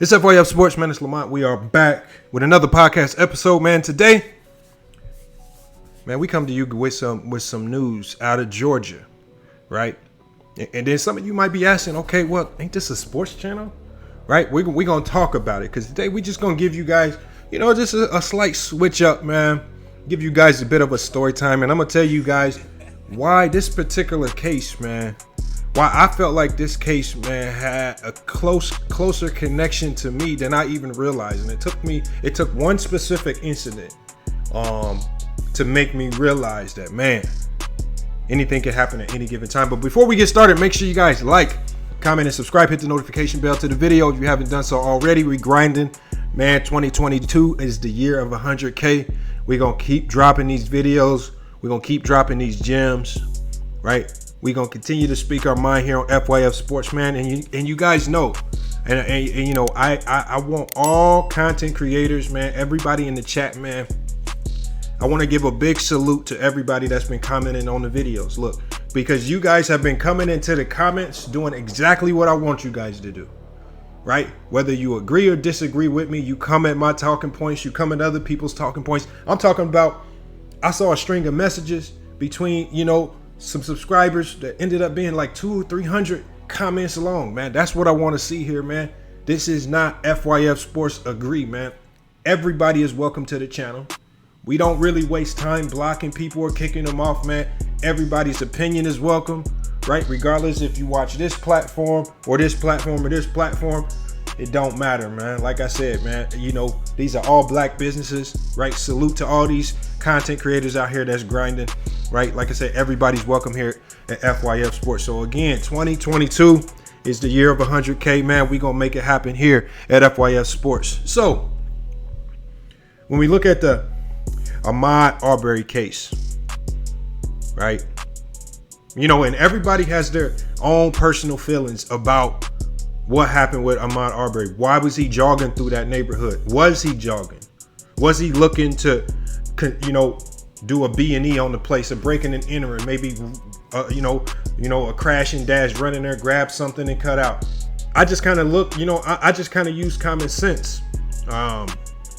It's FYF Sports, man. It's Lamont. We are back with another podcast episode, man. Today, man, we come to you with some news out of Georgia, right? And then some of you might be asking, okay, well, ain't this a sports channel, right? We're going to talk about it because today we just going to give you guys, just a slight switch up, man. Give you guys a bit of a story time, and I'm going to tell you guys why this particular case, man, why I felt like this case, man, had a closer connection to me than I even realized. And it took one specific incident to make me realize that, man, anything can happen at any given time. But before we get started, make sure you guys like, comment, and subscribe. Hit the notification bell to the video if you haven't done so already. We grinding, man. 2022 is the year of 100K. We're going to keep dropping these videos. We're going to keep dropping these gems, right? We're going to continue to speak our mind here on FYF Sports, man. And you guys know, I want all content creators, man, everybody in the chat, man. I want to give a big salute to everybody that's been commenting on the videos. Look, because you guys have been coming into the comments doing exactly what I want you guys to do, right? Whether you agree or disagree with me, you comment my talking points, you comment other people's talking points. I'm talking about, I saw a string of messages between, some subscribers that ended up being like 200 or 300 comments long, man. That's what I want to see here, man. This is not FYF Sports Agree, man. Everybody is welcome to the channel. We don't really waste time blocking people or kicking them off, man. Everybody's opinion is welcome, right? Regardless if you watch this platform or this platform or this platform, it don't matter, man. Like I said, man, these are all black businesses, right? Salute to all these content creators out here that's grinding, right? Like I said, everybody's welcome here at FYF Sports. So again, 2022 is the year of 100K, man. We gonna make it happen here at FYF Sports. So when we look at the Ahmaud Arbery case, right? And everybody has their own personal feelings about what happened with Ahmaud Arbery. Why was he jogging through that neighborhood? Was he jogging? Was he looking to, do a B&E on the place, a breaking and entering, maybe, a crash and dash, run in there, grab something and cut out? I just kind of look, I just kind of use common sense.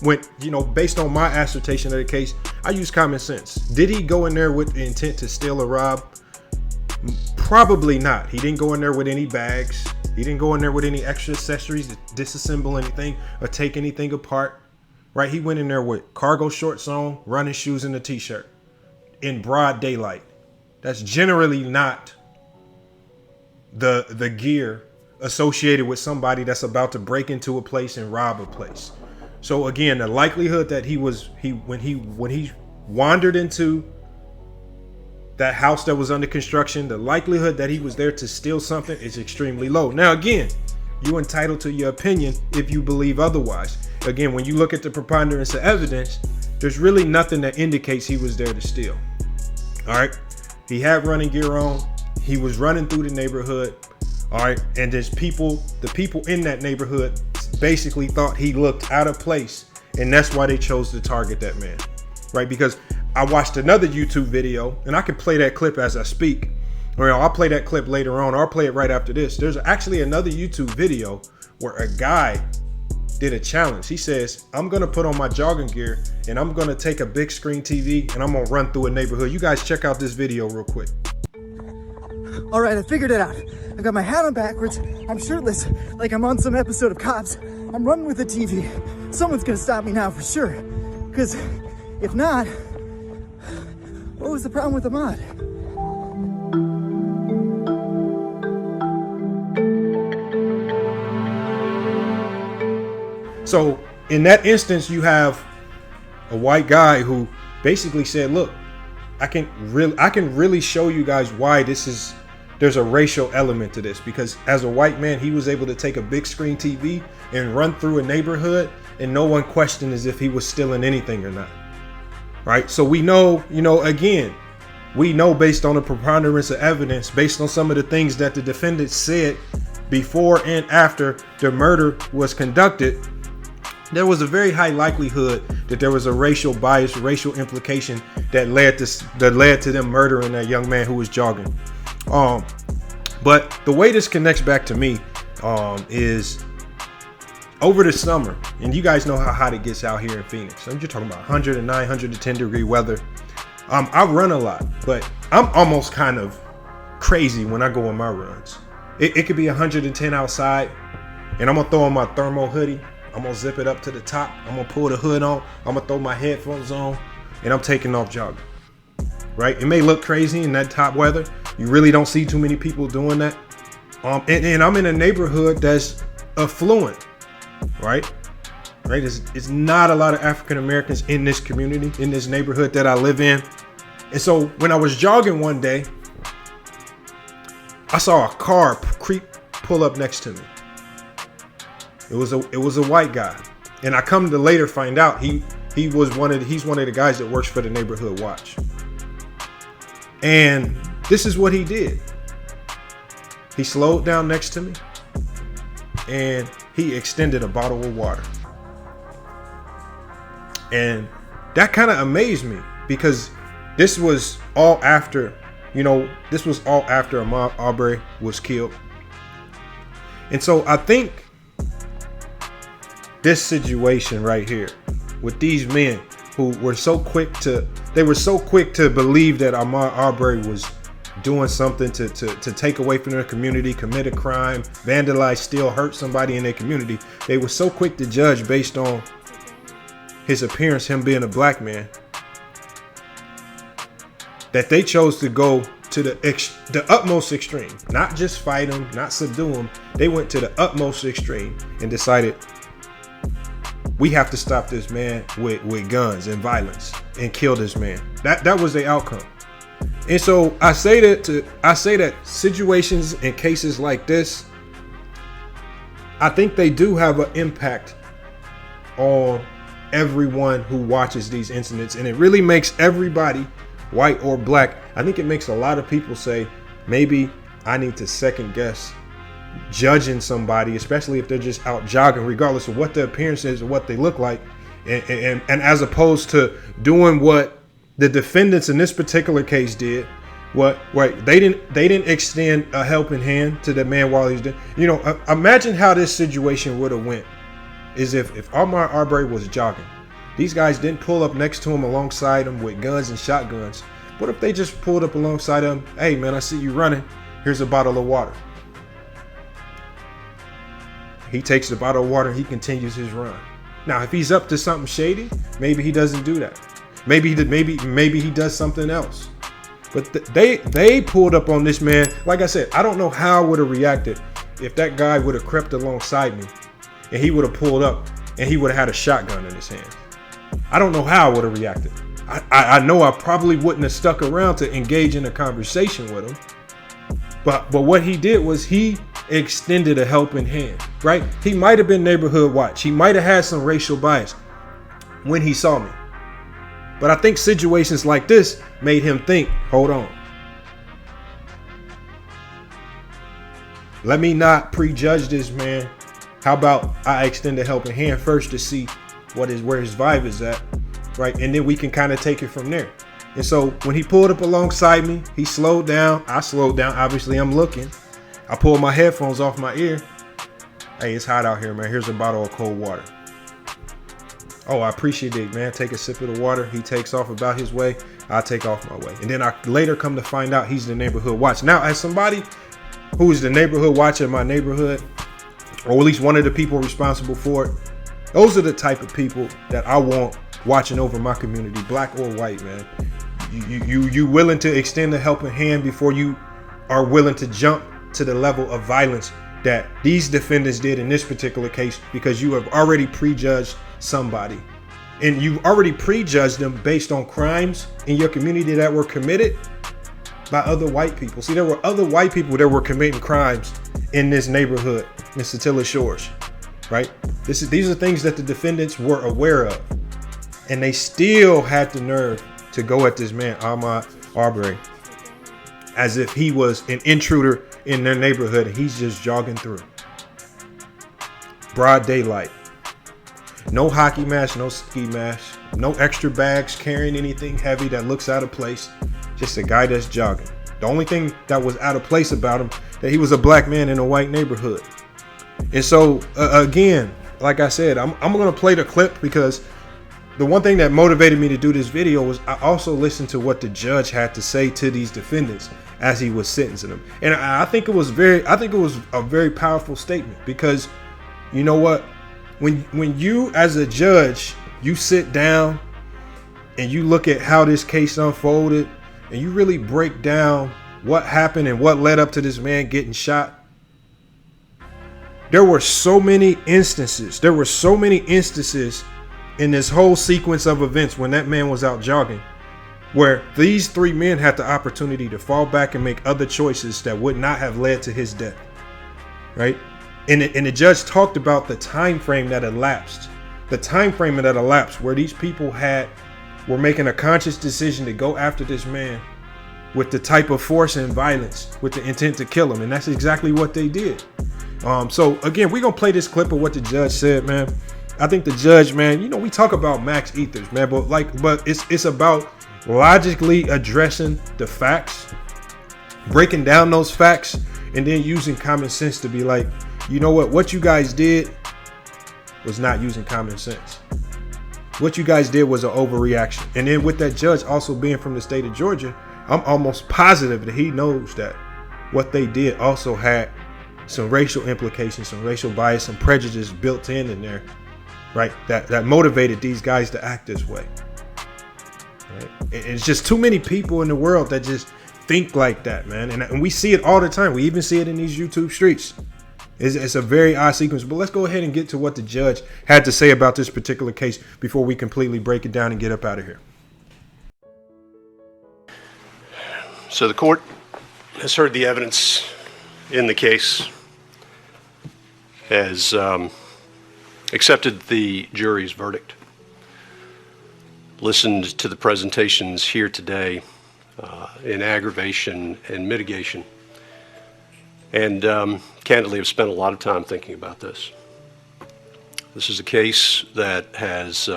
Based on my assertion of the case, I use common sense. Did he go in there with the intent to steal or rob? Probably not. He didn't go in there with any bags. He didn't go in there with any extra accessories to disassemble anything or take anything apart, right? He went in there with cargo shorts on, running shoes, and a t-shirt in broad daylight. That's generally not the gear associated with somebody that's about to break into a place and rob a place. So again, the likelihood that when he wandered into that house that was under construction, the likelihood that he was there to steal something is extremely low. Now, again, you're entitled to your opinion if you believe otherwise. Again, when you look at the preponderance of evidence, there's really nothing that indicates he was there to steal. All right. He had running gear on. He was running through the neighborhood. All right. And the people in that neighborhood basically thought he looked out of place. And that's why they chose to target that man. Right. Because I watched another YouTube video, and I can play that clip as I speak. Or I'll play that clip later on, or I'll play it right after this. There's actually another YouTube video where a guy did a challenge. He says, I'm going to put on my jogging gear, and I'm going to take a big screen TV, and I'm going to run through a neighborhood. You guys check out this video real quick. All right, I figured it out. I got my hat on backwards. I'm shirtless, like I'm on some episode of Cops. I'm running with the TV. Someone's going to stop me now for sure. Because if not, what was the problem with Ahmaud? So in that instance, you have a white guy who basically said, look, I can really show you guys why there's a racial element to this, because as a white man, he was able to take a big screen TV and run through a neighborhood and no one questioned as if he was stealing anything or not. Right. So we know, again, we know based on the preponderance of evidence, based on some of the things that the defendant said before and after the murder was conducted, there was a very high likelihood that there was a racial bias, racial implication that led to them murdering that young man who was jogging. But the way this connects back to me is over the summer, and you guys know how hot it gets out here in Phoenix. I'm just talking about 109, 110 degree weather. I run a lot, but I'm almost kind of crazy when I go on my runs. It could be 110 outside, and I'm gonna throw on my thermal hoodie. I'm gonna zip it up to the top. I'm gonna pull the hood on. I'm gonna throw my headphones on, and I'm taking off jogging. Right? It may look crazy in that top weather. You really don't see too many people doing that. And I'm in a neighborhood that's affluent, right? Right? It's not a lot of African Americans in this community, in this neighborhood that I live in. And so when I was jogging one day, I saw a car pull up next to me. It was a white guy, and I come to later find out he's one of the guys that works for the neighborhood watch. And this is what he did. He slowed down next to me, and he extended a bottle of water. And that kind of amazed me, because this was all after Ahmaud Arbery was killed. And so I think this situation right here with these men who were so quick to believe that Ahmaud Arbery was doing something to take away from their community, commit a crime, vandalize, steal, hurt somebody in their community. They were so quick to judge based on his appearance, him being a black man, that they chose to go to the utmost extreme. Not just fight him, not subdue him. They went to the utmost extreme and decided, we have to stop this man with guns and violence and kill this man. That was the outcome. And so I say that situations and cases like this, I think they do have an impact on everyone who watches these incidents, and it really makes everybody, white or black, I think it makes a lot of people say, maybe I need to second guess judging somebody, especially if they're just out jogging, regardless of what their appearance is or what they look like, and as opposed to doing what the defendants in this particular case did. They didn't extend a helping hand to the man while he's dead. Imagine how this situation would have went is if Ahmaud Arbery was jogging. These guys didn't pull up next to him, alongside him with guns and shotguns. What if they just pulled up alongside him? Hey man, I see you running. Here's a bottle of water. He takes the bottle of water and he continues his run. Now, if he's up to something shady, maybe he doesn't do that. Maybe he does something else. But they pulled up on this man. Like I said, I don't know how I would have reacted if that guy would have crept alongside me and he would have pulled up and he would have had a shotgun in his hand. I don't know how I would have reacted. I know I probably wouldn't have stuck around to engage in a conversation with him. But what he did was he extended a helping hand, right? He might have been neighborhood watch. He might have had some racial bias when he saw me. But I think situations like this made him think, hold on. Let me not prejudge this man. How about I extend a helping hand first to see where his vibe is at, right? And then we can kind of take it from there. And so when he pulled up alongside me, he slowed down. I slowed down. Obviously, I'm looking. I pulled my headphones off my ear. Hey, it's hot out here, man. Here's a bottle of cold water. Oh, I appreciate it, man. Take a sip of the water. He takes off about his way. I take off my way. And then I later come to find out he's the neighborhood watch. Now, as somebody who is the neighborhood watch in my neighborhood, or at least one of the people responsible for it, those are the type of people that I want watching over my community, black or white, man. You willing to extend a helping hand before you are willing to jump to the level of violence that these defendants did in this particular case, because you have already prejudged somebody, and you've already prejudged them based on crimes in your community that were committed by other white people. See, there were other white people that were committing crimes in this neighborhood in Satilla Shores, right? These are things that the defendants were aware of, and they still had the nerve to go at this man, Ahmaud Arbery, as if he was an intruder in their neighborhood and he's just jogging through. Broad daylight. No hockey mask, no ski mask, no extra bags carrying anything heavy that looks out of place. Just a guy that's jogging. The only thing that was out of place about him, that he was a black man in a white neighborhood. And so again, like I said, I'm gonna play the clip because the one thing that motivated me to do this video was I also listened to what the judge had to say to these defendants as he was sentencing them, and I think it was a very powerful statement, because you know what, when you as a judge, you sit down and you look at how this case unfolded and you really break down what happened and what led up to this man getting shot. There were so many instances in this whole sequence of events when that man was out jogging, where these three men had the opportunity to fall back and make other choices that would not have led to his death, right? And the judge talked about the time frame that elapsed, where these people were making a conscious decision to go after this man with the type of force and violence with the intent to kill him, and that's exactly what they did. So again, we're gonna play this clip of what the judge said, man. I think the judge, man, you know, we talk about max ethers, man, but it's about logically addressing the facts, breaking down those facts, and then using common sense to be like, you know what you guys did was not using common sense. What you guys did was an overreaction. And then with that judge also being from the state of Georgia, I'm almost positive that he knows that what they did also had some racial implications, some racial bias, some prejudice built in there, right? That motivated these guys to act this way. Right? It's just too many people in the world that just think like that, man. And we see it all the time. We even see it in these YouTube streets. It's a very odd sequence, but let's go ahead and get to what the judge had to say about this particular case before we completely break it down and get up out of here. So the court has heard the evidence in the case, has accepted the jury's verdict, listened to the presentations here today in aggravation and mitigation, and candidly have spent a lot of time thinking about this. This is a case that has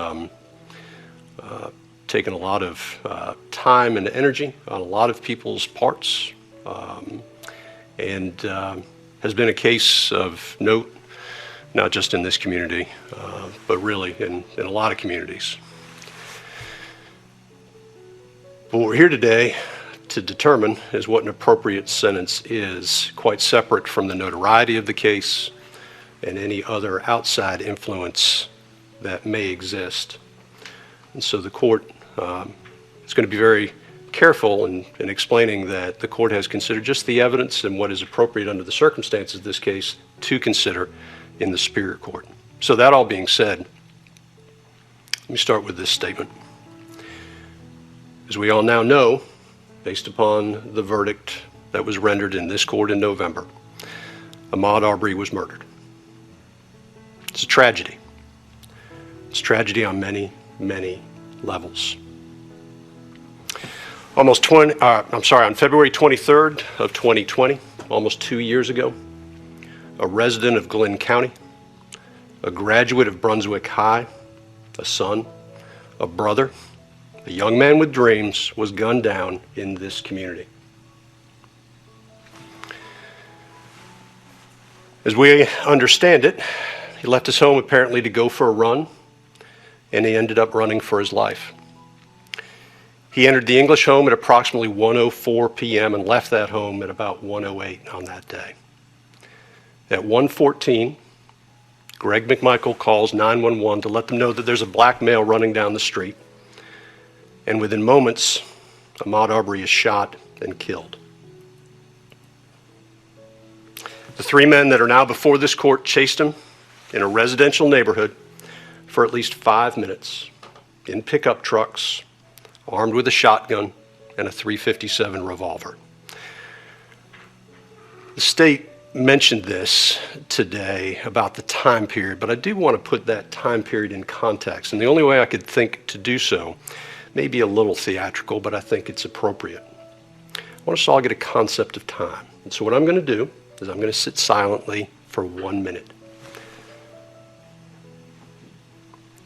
taken a lot of time and energy on a lot of people's parts, and has been a case of note, not just in this community, but really in a lot of communities. But what we're here today to determine is what an appropriate sentence is, quite separate from the notoriety of the case and any other outside influence that may exist. And so the court is going to be very careful in explaining that the court has considered just the evidence and what is appropriate under the circumstances of this case to consider in the Superior Court. So that all being said, let me start with this statement. As we all now know, based upon the verdict that was rendered in this court in November, Ahmaud Arbery was murdered. It's a tragedy. It's a tragedy on many, many levels. On February 23rd of 2020, almost 2 years ago, a resident of Glynn County, a graduate of Brunswick High, a son, a brother, a young man with dreams, was gunned down in this community. As we understand it, he left his home apparently to go for a run, and he ended up running for his life. He entered the English home at approximately 1:04 p.m. and left that home at about 1:08 on that day. At 1:14, Greg McMichael calls 911 to let them know that there's a black male running down the street. And within moments, Ahmaud Arbery is shot and killed. The three men that are now before this court chased him in a residential neighborhood for at least 5 minutes in pickup trucks, armed with a shotgun and a .357 revolver. The state mentioned this today about the time period, but I do want to put that time period in context. And the only way I could think to do so may be a little theatrical, but I think it's appropriate. I want us to all get a concept of time. And so what I'm going to do is I'm going to sit silently for 1 minute.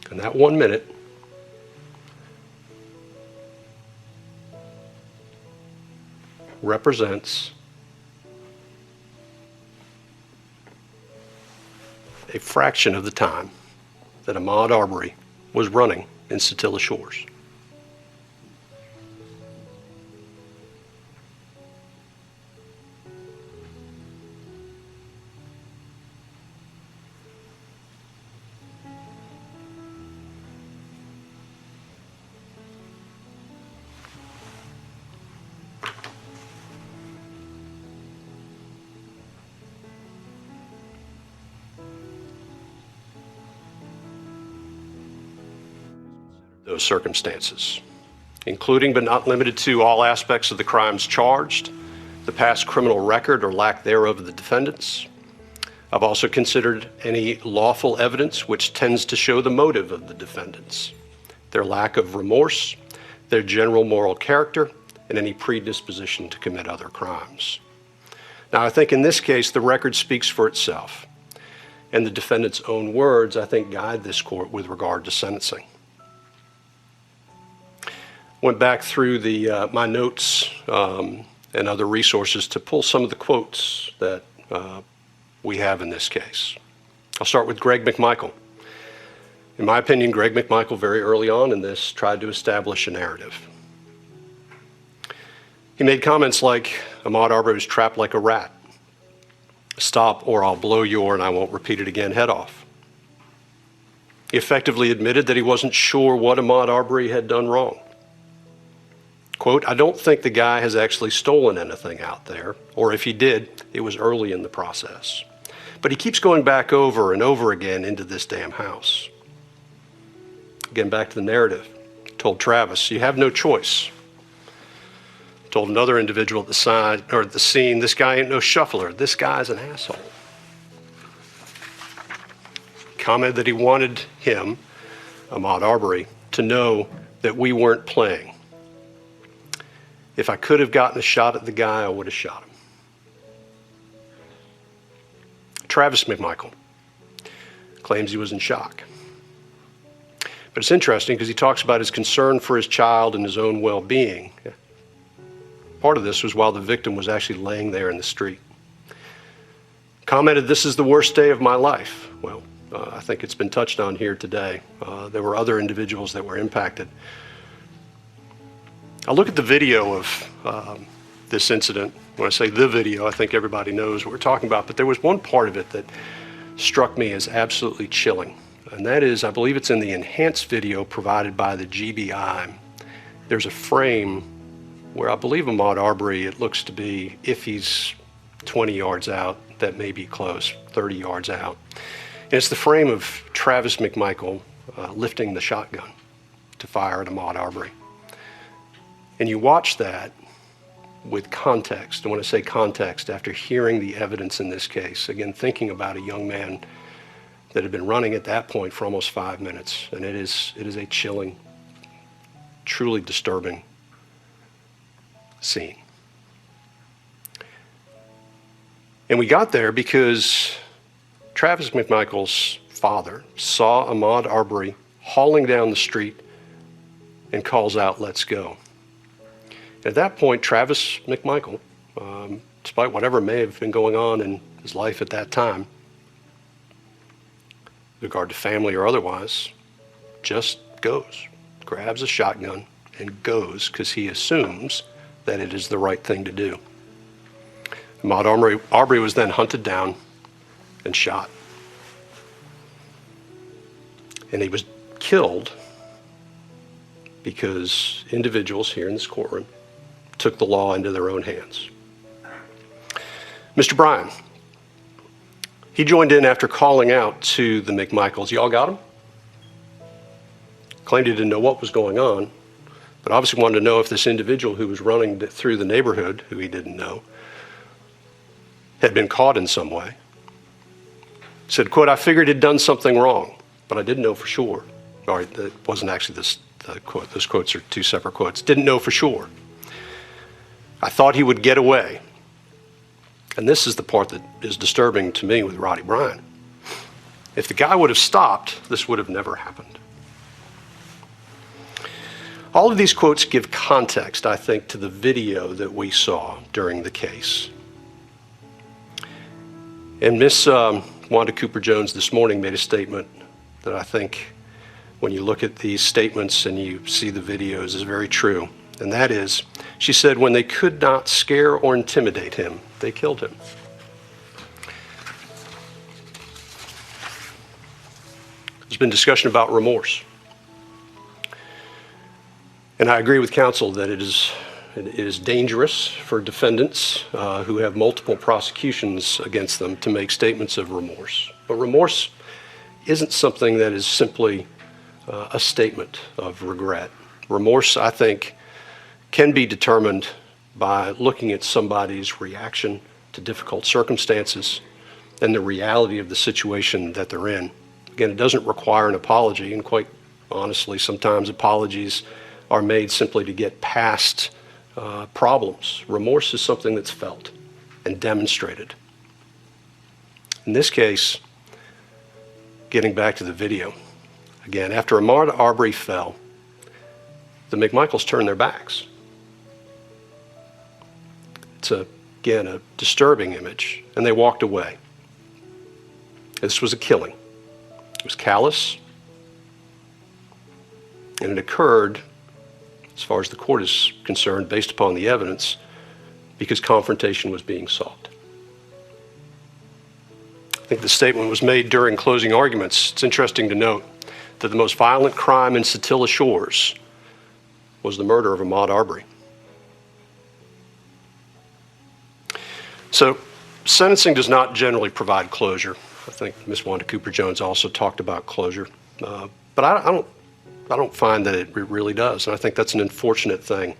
And that 1 minute represents a fraction of the time that Ahmaud Arbery was running in Satilla Shores. Those circumstances, including but not limited to all aspects of the crimes charged, the past criminal record or lack thereof of the defendants. I've also considered any lawful evidence which tends to show the motive of the defendants, their lack of remorse, their general moral character, and any predisposition to commit other crimes. Now, I think in this case, the record speaks for itself, and the defendant's own words, I think, guide this court with regard to sentencing. Went back through my notes and other resources to pull some of the quotes that we have in this case. I'll start with Greg McMichael. In my opinion, Greg McMichael, very early on in this, tried to establish a narrative. He made comments like, Ahmaud Arbery was trapped like a rat. Stop or I'll blow your, and I won't repeat it again, head off. He effectively admitted that he wasn't sure what Ahmaud Arbery had done wrong. Quote, I don't think the guy has actually stolen anything out there, or if he did, it was early in the process. But he keeps going back over and over again into this damn house. Again, back to the narrative. Told Travis, you have no choice. Told another individual at the side, or at the scene, this guy ain't no shuffler, this guy's an asshole. Commented that he wanted him, Ahmaud Arbery, to know that we weren't playing. If I could have gotten a shot at the guy, I would have shot him. Travis McMichael claims he was in shock. But it's interesting because he talks about his concern for his child and his own well-being. Part of this was while the victim was actually laying there in the street. Commented, this is the worst day of my life. Well, I think it's been touched on here today. There were other individuals that were impacted. I look at the video of this incident. When I say the video, I think everybody knows what we're talking about, but there was one part of it that struck me as absolutely chilling. And that is, I believe it's in the enhanced video provided by the GBI. There's a frame where I believe Ahmaud Arbery, it looks to be, if he's 20 yards out, that may be close, 30 yards out. And it's the frame of Travis McMichael lifting the shotgun to fire at Ahmaud Arbery. And you watch that with context. And when I say context, after hearing the evidence in this case, again, thinking about a young man that had been running at that point for almost 5 minutes, and it is a chilling, truly disturbing scene. And we got there because Travis McMichael's father saw Ahmaud Arbery hauling down the street and calls out, let's go. At that point, Travis McMichael, despite whatever may have been going on in his life at that time, with regard to family or otherwise, just goes, grabs a shotgun and goes because he assumes that it is the right thing to do. Ahmaud Arbery was then hunted down and shot. And he was killed because individuals here in this courtroom took the law into their own hands. Mr. Bryan, he joined in after calling out to the McMichaels. Y'all got him? Claimed he didn't know what was going on, but obviously wanted to know if this individual who was running through the neighborhood, who he didn't know, had been caught in some way. Said, quote, I figured he'd done something wrong, but I didn't know for sure. All right, that wasn't actually the quote. Those quotes are two separate quotes. Didn't know for sure. I thought he would get away. And this is the part that is disturbing to me with Roddy Bryan. If the guy would have stopped, this would have never happened. All of these quotes give context, I think, to the video that we saw during the case. And Miss Wanda Cooper-Jones this morning made a statement that I think, when you look at these statements and you see the videos, is very true. And that is, she said, when they could not scare or intimidate him, they killed him. There's been discussion about remorse. And I agree with counsel that it is dangerous for defendants who have multiple prosecutions against them to make statements of remorse. But remorse isn't something that is simply a statement of regret. Remorse, I think, can be determined by looking at somebody's reaction to difficult circumstances and the reality of the situation that they're in. Again, it doesn't require an apology, and quite honestly, sometimes apologies are made simply to get past problems. Remorse is something that's felt and demonstrated. In this case, getting back to the video, again, after Ahmaud Arbery fell, the McMichaels turned their backs. It's, again, a disturbing image, and they walked away. This was a killing. It was callous, and it occurred, as far as the court is concerned, based upon the evidence, because confrontation was being sought. I think the statement was made during closing arguments. It's interesting to note that the most violent crime in Satilla Shores was the murder of Ahmaud Arbery. So, sentencing does not generally provide closure. I think Ms. Wanda Cooper-Jones also talked about closure, but I don't find that it really does, and I think that's an unfortunate thing.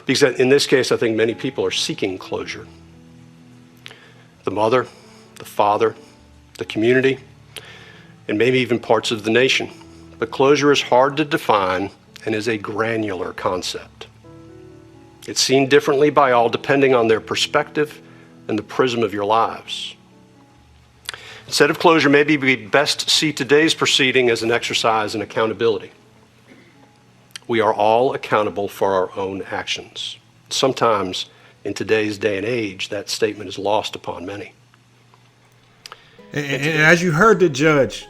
Because in this case, I think many people are seeking closure. The mother, the father, the community, and maybe even parts of the nation. But closure is hard to define and is a granular concept. It's seen differently by all depending on their perspective and the prism of your lives. Instead of closure, maybe we best see today's proceeding as an exercise in accountability. We are all accountable for our own actions. Sometimes, in today's day and age, that statement is lost upon many. And as you heard the judge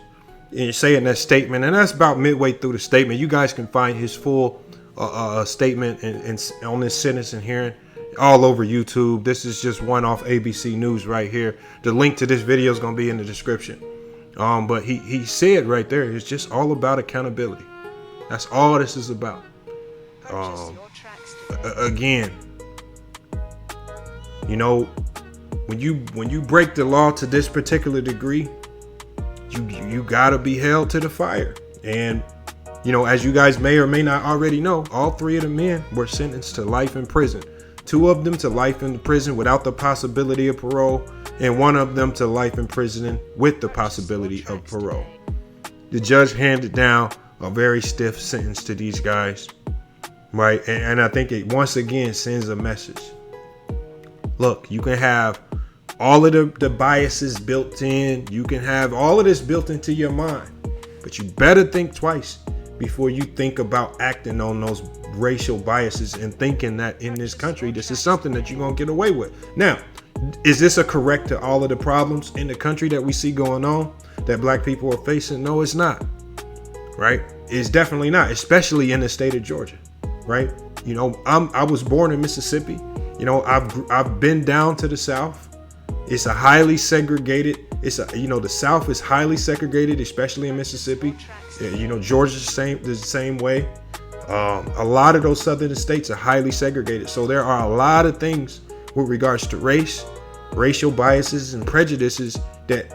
say in that statement, and that's about midway through the statement, you guys can find his full statement and on this sentencing hearing all over YouTube. This is just one off ABC News right here. The link to this video is going to be in the description. But he said right there, it's just all about accountability. That's all this is about. Again, you know, when you break the law to this particular degree, you gotta be held to the fire. And you know, as you guys may or may not already know, all three of the men were sentenced to life in prison. Two of them to life in prison without the possibility of parole, and one of them to life in prison with the possibility of parole. The judge handed down a very stiff sentence to these guys, right? And I think it once again sends a message. Look, you can have all of the biases built in. You can have all of this built into your mind, but you better think twice before you think about acting on those racial biases and thinking that in this country, this is something that you're going to get away with. Now, is this a correct to all of the problems in the country that we see going on that black people are facing? No, it's not. Right? It's definitely not, especially in the state of Georgia. Right? You know, I was born in Mississippi. You know, I've been down to the South. It's a highly segregated. The South is highly segregated, especially in Mississippi. You know, Georgia's the same way. A lot of those southern states are highly segregated. So there are a lot of things with regards to race, racial biases and prejudices that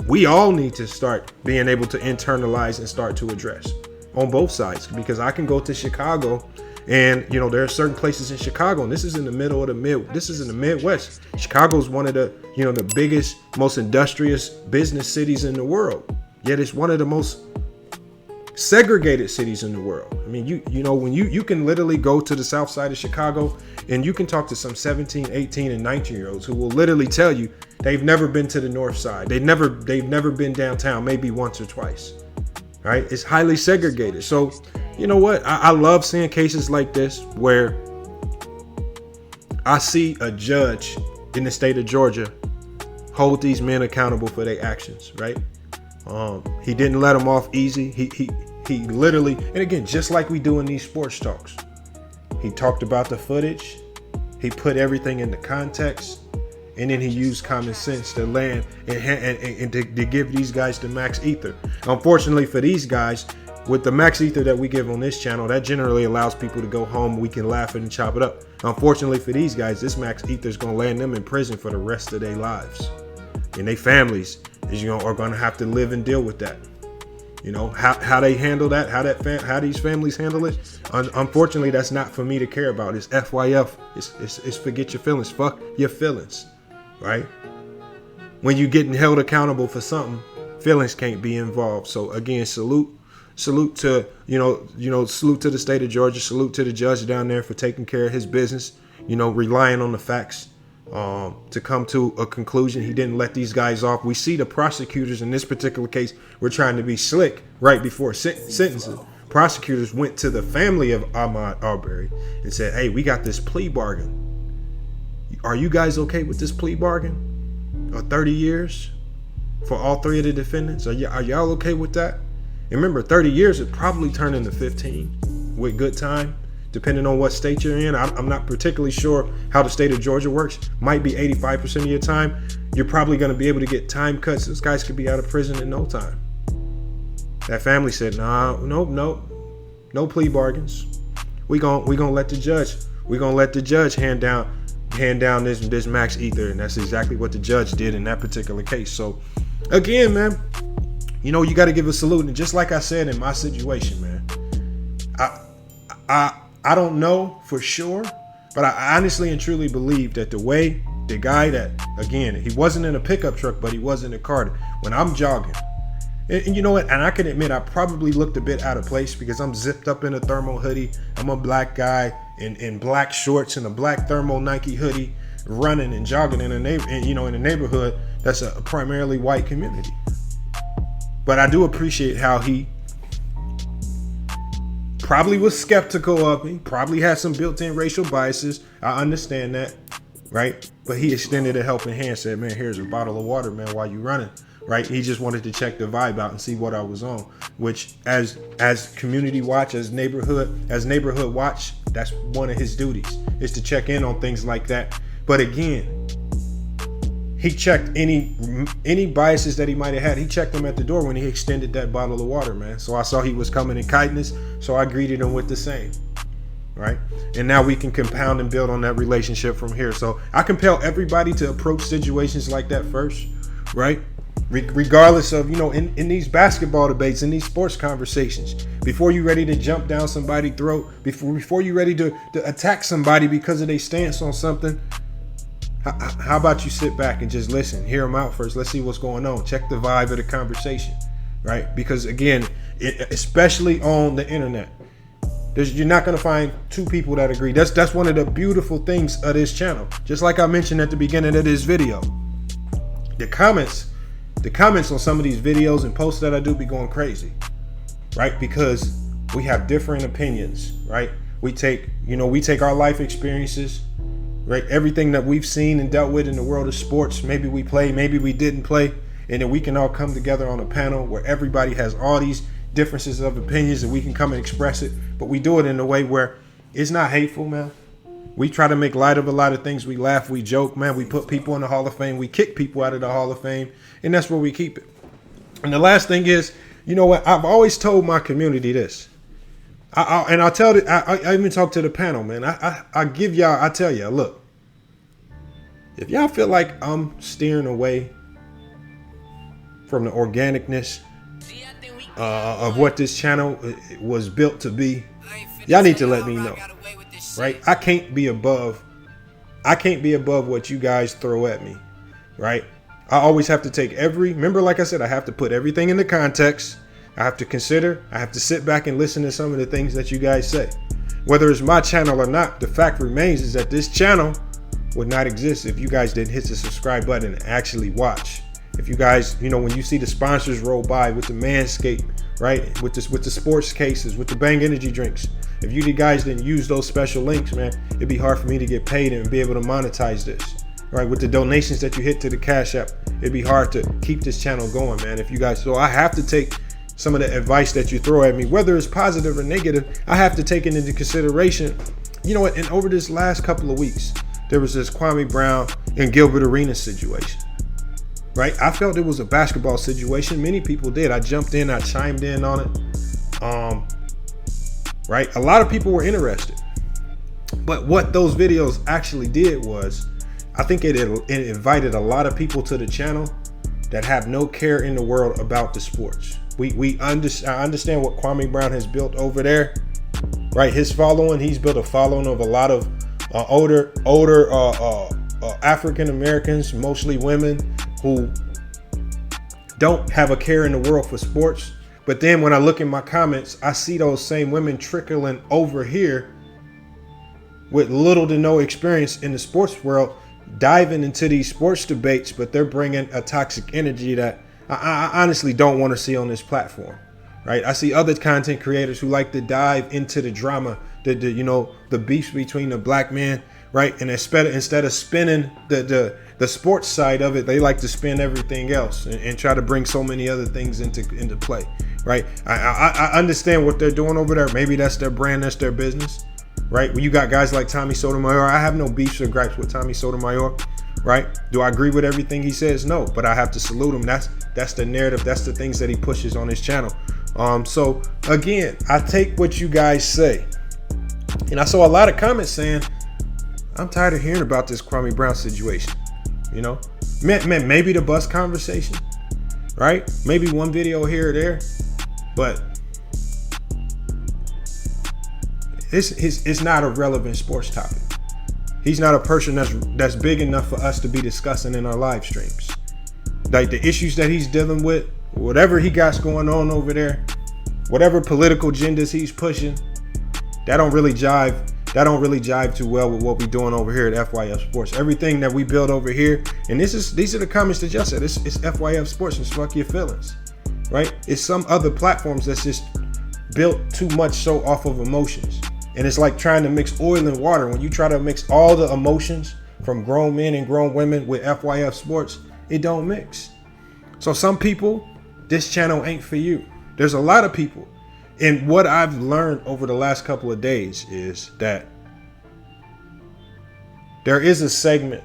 we all need to start being able to internalize and start to address on both sides. Because I can go to Chicago and, you know, there are certain places in Chicago, and this is in the middle of this is in the Midwest. Chicago is one of the, you know, the biggest, most industrious business cities in the world. Yet it's one of the most segregated cities in the world. I mean, you know, when you can literally go to the south side of Chicago and you can talk to some 17, 18 and 19-year-olds who will literally tell you they've never been to the north side. They've never been downtown, maybe once or twice. Right? It's highly segregated. So, you know what? I love seeing cases like this where I see a judge in the state of Georgia hold these men accountable for their actions, right? He didn't let them off easy. He literally, and again, just like we do in these sports talks, he talked about the footage. He put everything into context, and then he used common sense to land and to give these guys the max ether. Unfortunately for these guys, with the max ether that we give on this channel, that generally allows people to go home. We can laugh and chop it up. Unfortunately for these guys, this max ether is going to land them in prison for the rest of their lives, and their families are going to have to live and deal with that. You know how they handle that, how these families handle it. Unfortunately, that's not for me to care about. It's FYF. It's forget your feelings. Fuck your feelings, right? When you getting held accountable for something, feelings can't be involved. So again, salute to salute to the state of Georgia. Salute to the judge down there for taking care of his business. Relying on the facts to come to a conclusion. He didn't let these guys off. We see the prosecutors in this particular case were trying to be slick right before sentencing. Prosecutors went to the family of Ahmaud Arbery and said, "Hey, we got this plea bargain. Are you guys okay with this plea bargain of 30 years for all three of the defendants? Are y'all okay with that?" And remember, 30 years would probably turn into 15 with good time, depending on what state you're in. I'm not particularly sure how the state of Georgia works. Might be 85% of your time. You're probably going to be able to get time cuts. Those guys could be out of prison in no time. That family said, no plea bargains. We gonna let the judge hand down this max ether, and that's exactly what the judge did in that particular case. So again, man, you got to give a salute. And just like I said in my situation, man, I don't know for sure, but I honestly and truly believe that the guy that, again, he wasn't in a pickup truck, but he was in a car. When I'm jogging, and you know what? And I can admit I probably looked a bit out of place because I'm zipped up in a thermal hoodie. I'm a black guy in black shorts and a black thermal Nike hoodie, running and jogging in a neighborhood that's a primarily white community. But I do appreciate how he probably was skeptical of me, probably had some built-in racial biases. I understand that, right? But he extended a helping hand, said, "Man, here's a bottle of water, man, while you running," right? He just wanted to check the vibe out and see what I was on, which as community watch, as neighborhood watch, that's one of his duties, is to check in on things like that. But again, he checked any biases that he might have had. He checked them at the door when he extended that bottle of water, man. So I saw he was coming in kindness, so I greeted him with the same, right? And now we can compound and build on that relationship from here. So I compel everybody to approach situations like that first, right? Regardless of, in these basketball debates, in these sports conversations, before you're ready to jump down somebody's throat, before you're ready to attack somebody because of their stance on something, how about you sit back and just listen, hear them out first. Let's see what's going on. Check the vibe of the conversation, right? Because again, especially on the internet, you're not going to find two people that agree. That's one of the beautiful things of this channel. Just like I mentioned at the beginning of this video, the comments on some of these videos and posts that I do be going crazy, right? Because we have different opinions, right? We take our life experiences, right? Everything that we've seen and dealt with in the world of sports. Maybe we play, maybe we didn't play. And then we can all come together on a panel where everybody has all these differences of opinions and we can come and express it. But we do it in a way where it's not hateful, man. We try to make light of a lot of things. We laugh, we joke, man. We put people in the Hall of Fame. We kick people out of the Hall of Fame. And that's where we keep it. And the last thing is, you know what? I've always told my community this. I even talk to the panel, man. I tell y'all, look, if y'all feel like I'm steering away from the organicness of what this channel was built to be, y'all need to let me know, right? I can't be above what you guys throw at me, right? I always have to remember, like I said, I have to put everything into context. I have to consider, I have to sit back and listen to some of the things that you guys say. Whether it's my channel or not, the fact remains is that this channel would not exist if you guys didn't hit the subscribe button and actually watch. If you guys, when you see the sponsors roll by with the Manscaped, right? With the sports cases, with the Bang energy drinks. If you guys didn't use those special links, man, it'd be hard for me to get paid and be able to monetize this, right? With the donations that you hit to the Cash App, it'd be hard to keep this channel going, man. If you guys, so I have to take some of the advice that you throw at me, whether it's positive or negative, I have to take it into consideration. You know what? And over this last couple of weeks, there was this Kwame Brown and Gilbert Arena situation, right? I felt it was a basketball situation. Many people did. I jumped in, I chimed in on it. Right? A lot of people were interested. But what those videos actually did was, I think it invited a lot of people to the channel that have no care in the world about the sports. I understand what Kwame Brown has built over there, right? His following, he's built a following of a lot of older African Americans, mostly women, who don't have a care in the world for sports. But then when I look in my comments, I see those same women trickling over here with little to no experience in the sports world, diving into these sports debates, but they're bringing a toxic energy that I honestly don't want to see on this platform, right? I see other content creators who like to dive into the drama, the beefs between the black men, right? And instead of spinning the sports side of it, they like to spin everything else and try to bring so many other things into play, right? I understand what they're doing over there. Maybe that's their brand, that's their business, right? When you got guys like Tommy Sotomayor, I have no beefs or gripes with Tommy Sotomayor, right? Do I agree with everything he says? No, but I have to salute him. That's the narrative. That's the things that he pushes on his channel. So again, I take what you guys say, and I saw a lot of comments saying, I'm tired of hearing about this Kwame Brown situation. You know, maybe the bus conversation, right? Maybe one video here or there, but it's not a relevant sports topic. He's not a person that's big enough for us to be discussing in our live streams. Like the issues that he's dealing with, whatever he got going on over there, whatever political agendas he's pushing, that don't really jive too well with what we're doing over here at FYF Sports. Everything that we build over here, and these are the comments that y'all said, it's FYF Sports and fuck your feelings, right? It's some other platforms that's just built too much so off of emotions. And it's like trying to mix oil and water. When you try to mix all the emotions from grown men and grown women with FYF Sports, it don't mix. So some people, this channel ain't for you. There's a lot of people. And what I've learned over the last couple of days is that there is a segment,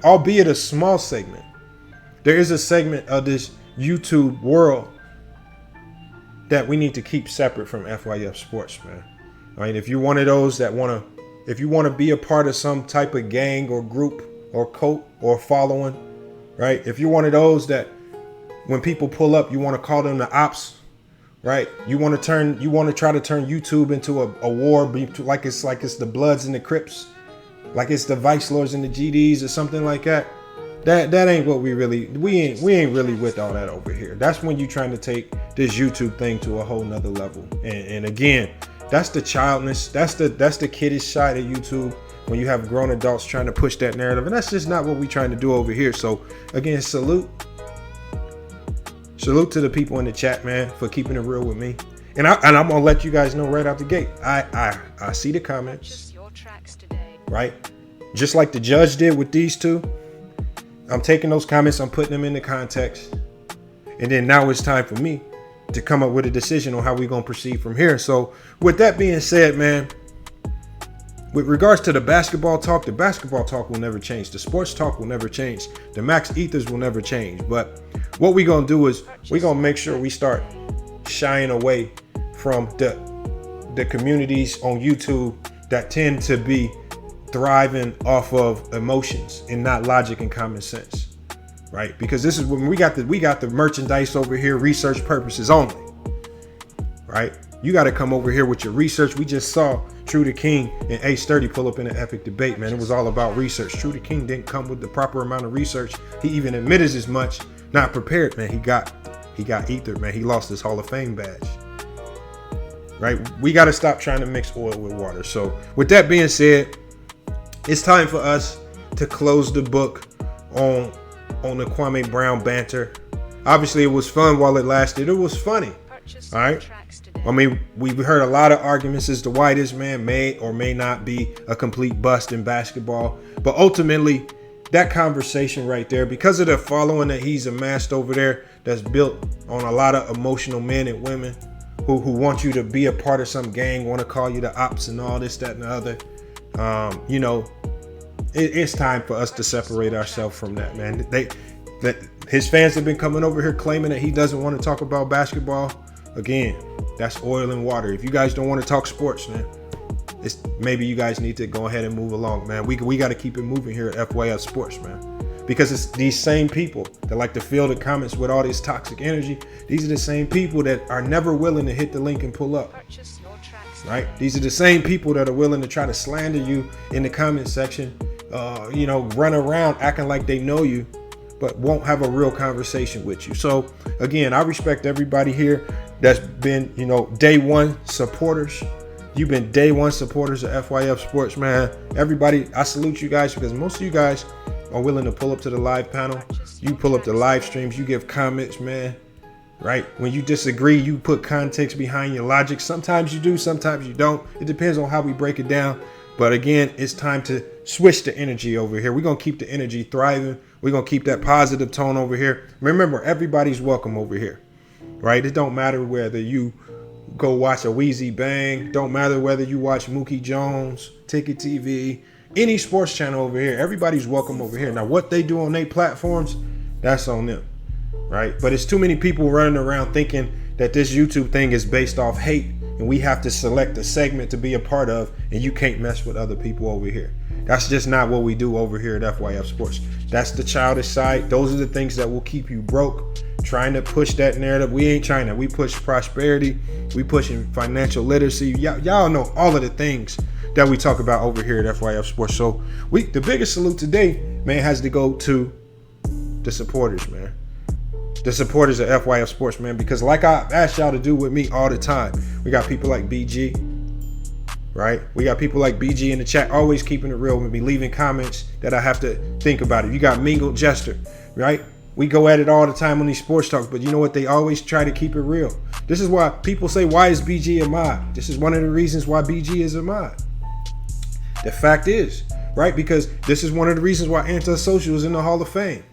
albeit a small segment, there is a segment of this YouTube world that we need to keep separate from FYF Sports, man. All right, if you're one of those that if you want to be a part of some type of gang or group or cult or following, right? If you're one of those that when people pull up, you want to call them the ops, right? You want to try to turn YouTube into a war, like it's the Bloods and the Crips, like it's the Vice Lords and the GDs or something like that. That ain't what we ain't really with all that over here. That's when you're trying to take this YouTube thing to a whole nother level. And again, that's the childness, that's the kiddish side of YouTube, when you have grown adults trying to push that narrative, and that's just not what we're trying to do over here. So again, salute to the people in the chat, man, for keeping it real with me. And I'm gonna let you guys know right out the gate. I see the comments, right? Just like the judge did with these two. I'm taking those comments, I'm putting them into context, and then now it's time for me to come up with a decision on how we're going to proceed from here. So with that being said, man, with regards to the basketball talk will never change. The sports talk will never change. The max ethers will never change. But what we're going to do is we're going to make sure we start shying away from the communities on YouTube that tend to be thriving off of emotions and not logic and common sense, right? Because this is when we got the merchandise over here, research purposes only, right? You got to come over here with your research. We just saw True the King and Ace 30 pull up in an epic debate, man. It was all about research. True the King didn't come with the proper amount of research. He even admitted as much. Not prepared, man. He got ethered, man. He lost his Hall of Fame badge, right? We got to stop trying to mix oil with water. So with that being said, it's time for us to close the book on the Kwame Brown banter. Obviously, it was fun while it lasted. It was funny. All right. I mean, we've heard a lot of arguments as to why this man may or may not be a complete bust in basketball. But ultimately, that conversation right there, because of the following that he's amassed over there, that's built on a lot of emotional men and women who want you to be a part of some gang, want to call you the ops and all this, that, and the other. You know, it's time for us to separate ourselves from that, man. His fans have been coming over here claiming that he doesn't want to talk about basketball. Again, that's oil and water. If you guys don't want to talk sports, man, maybe you guys need to go ahead and move along, man. We got to keep it moving here at FYF Sports, man, because it's these same people that like to fill the comments with all this toxic energy. These are the same people that are never willing to hit the link and pull up. Right? These are the same people that are willing to try to slander you in the comment section, you know, run around acting like they know you, but won't have a real conversation with you. So again, I respect everybody here that's been, you know, day one supporters. You've been day one supporters of FYF Sports, man. Everybody, I salute you guys, because most of you guys are willing to pull up to the live panel. You pull up the live streams, you give comments, man. Right? When you disagree, you put context behind your logic. Sometimes you do, sometimes you don't. It depends on how we break it down. But again, it's time to switch the energy over here. We're going to keep the energy thriving. We're going to keep that positive tone over here. Remember, everybody's welcome over here. Right? It don't matter whether you go watch a Wheezy Bang. Don't matter whether you watch Mookie Jones, Ticket TV, any sports channel over here. Everybody's welcome over here. Now, what they do on their platforms, that's on them. Right? But it's too many people running around thinking that this YouTube thing is based off hate, and we have to select a segment to be a part of, and you can't mess with other people over here. That's just not what we do over here at FYF Sports. That's the childish side. Those are the things that will keep you broke, trying to push that narrative. We ain't trying that. We push prosperity. We pushing financial literacy. Y'all know all of the things that we talk about over here at FYF Sports. So the biggest salute today, man, has to go to the supporters, man. The supporters of FYF Sports, man, because like I asked y'all to do with me all the time, we got people like BG, right? We got people like BG in the chat, always keeping it real with me, leaving comments that I have to think about it. You got Mingled Jester, right? We go at it all the time on these sports talks, but you know what? They always try to keep it real. This is why people say, why is BG a mod? This is one of the reasons why BG is a mod. The fact is, right? Because this is one of the reasons why Antisocial is in the Hall of Fame.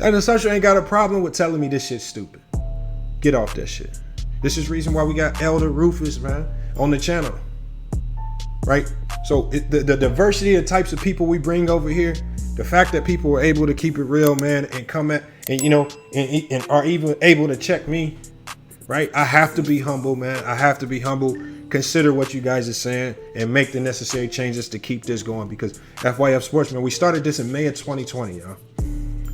Antisocial ain't got a problem with telling me this shit's stupid. Get off that shit. This is the reason why we got Elder Rufus, man, on the channel. Right? So the diversity of types of people we bring over here, the fact that people were able to keep it real, man, and come at, and you know, and are even able to check me, right? I have to be humble, man. I have to be humble. Consider what you guys are saying and make the necessary changes to keep this going, because FYF Sports, man, we started this in May of 2020, y'all.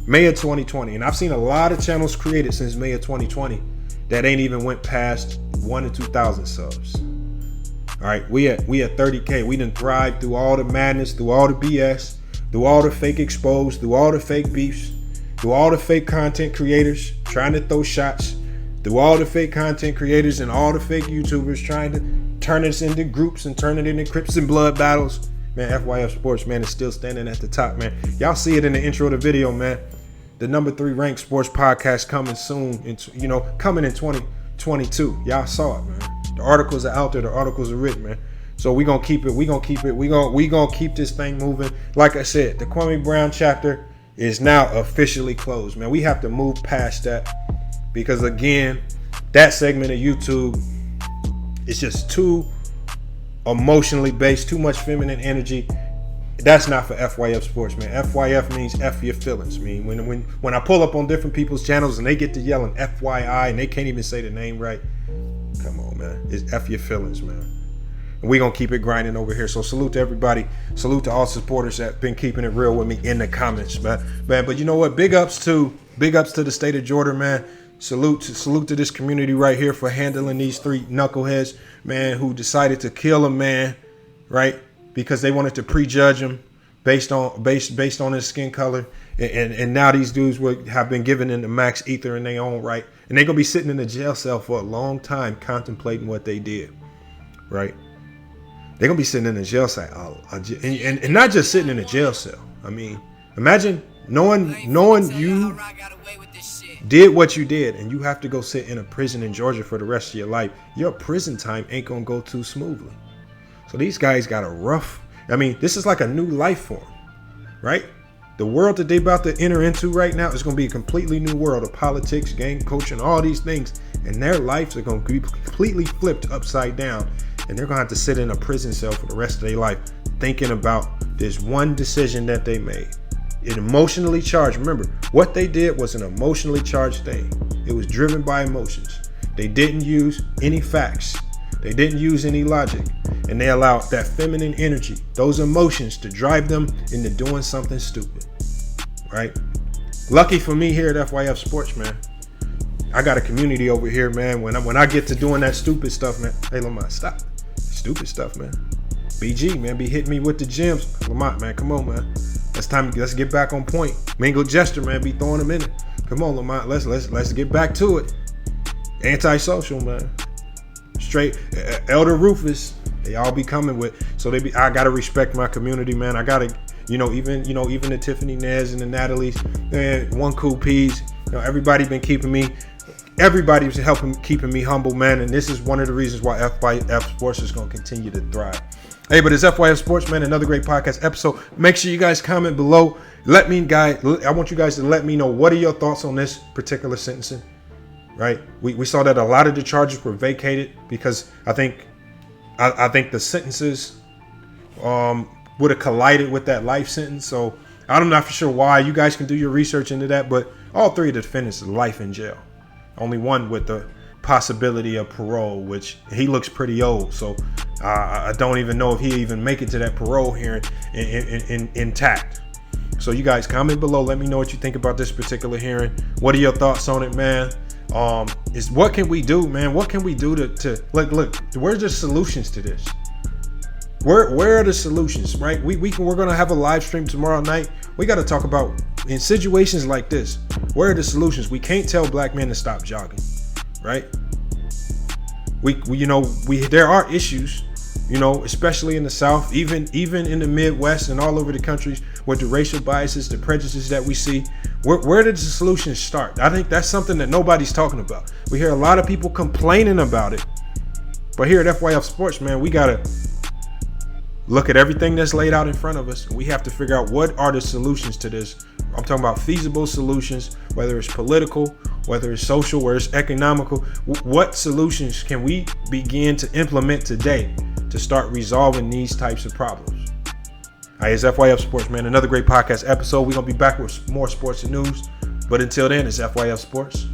May of 2020, and I've seen a lot of channels created since May of 2020 that ain't even went past 1,000 to 2,000 subs. All right, we at 30K. We done thrived through all the madness, through all the BS, through all the fake exposed, through all the fake beefs, through all the fake content creators trying to throw shots, through all the fake content creators and all the fake YouTubers trying to turn us into groups and turn it into Crips and Blood battles. Man, FYF Sports, man, is still standing at the top, man. Y'all see it in the intro of the video, man. The number 3 ranked sports podcast coming soon, coming in 2022. Y'all saw it, man. The articles are out there. The articles are written, man. So we gonna keep it. We gonna keep this thing moving. Like I said, the Kwame Brown chapter is now officially closed, man. We have to move past that, because again, that segment of YouTube is just too emotionally based, too much feminine energy. That's not for FYF Sports, man. FYF means F your feelings. I mean, when I pull up on different people's channels and they get to yelling FYI and they can't even say the name right, come on, man. It's F your feelings, man. And we're going to keep it grinding over here. So salute to everybody. Salute to all supporters that been keeping it real with me in the comments, man. But you know what? Big ups to the state of Georgia, man. Salute to this community right here for handling these 3 knuckleheads, man, who decided to kill a man, right? Because they wanted to prejudge him based on his skin color, and now these dudes have been given in the max ether in their own right, and they're gonna be sitting in a jail cell for a long time contemplating what they did, right? They're gonna be sitting in a jail cell, and not just sitting in a jail cell. I mean, imagine knowing you did what you did, and you have to go sit in a prison in Georgia for the rest of your life. Your prison time ain't gonna go too smoothly. So these guys got a rough, I mean, this is like a new life form, right? The world that they about to enter into right now is going to be a completely new world of politics, game coaching, all these things. And their lives are going to be completely flipped upside down. And they're going to have to sit in a prison cell for the rest of their life thinking about this one decision that they made. It emotionally charged. Remember, what they did was an emotionally charged thing. It was driven by emotions. They didn't use any facts. They didn't use any logic. And they allowed that feminine energy, those emotions, to drive them into doing something stupid. Right? Lucky for me here at FYF Sports, man, I got a community over here, man. When I get to doing that stupid stuff, man. Hey, Lamont, stop. Stupid stuff, man. BG, man, be hitting me with the gems. Lamont, man, come on, man. Let's get back on point. Mingle Jester, man, be throwing them in it. Come on, Lamont, let's get back to it. Antisocial, man. Straight Elder Rufus, they all be coming with. So I gotta respect my community, man. I gotta, even the Tiffany Nez and the Natalie's, man, One Cool Peas. Everybody been keeping me. Everybody's keeping me humble, man. And this is one of the reasons why FYF Sports is gonna continue to thrive. Hey, but it's FYF Sports, man. Another great podcast episode. Make sure you guys comment below. I want you guys to let me know, what are your thoughts on this particular sentencing? Right? We saw that a lot of the charges were vacated because I think the sentences would have collided with that life sentence. So I'm not for sure why. You guys can do your research into that. But all three of the defendants is life in jail. Only one with the possibility of parole, which he looks pretty old. So I don't even know if he even make it to that parole hearing intact. So you guys comment below. Let me know what you think about this particular hearing. What are your thoughts on it, man? What can we do, man? What can we do to look? Where's the solutions to this? Where are the solutions, right? We're gonna have a live stream tomorrow night. We got to talk about, in situations like this, where are the solutions? We can't tell black men to stop jogging, right? There are issues, especially in the South, even in the Midwest and all over the countries, with the racial biases, the prejudices that we see. Where did the solutions start? I think that's something that nobody's talking about. We hear a lot of people complaining about it, but here at FYF Sports, man, we gotta look at everything that's laid out in front of us. We have to figure out, what are the solutions to this. I'm talking about feasible solutions, whether it's political, whether it's social, whether it's economical. What solutions can we begin to implement today to start resolving these types of problems? All right, it's FYF Sports, man. Another great podcast episode. We're going to be back with more sports and news. But until then, it's FYF Sports.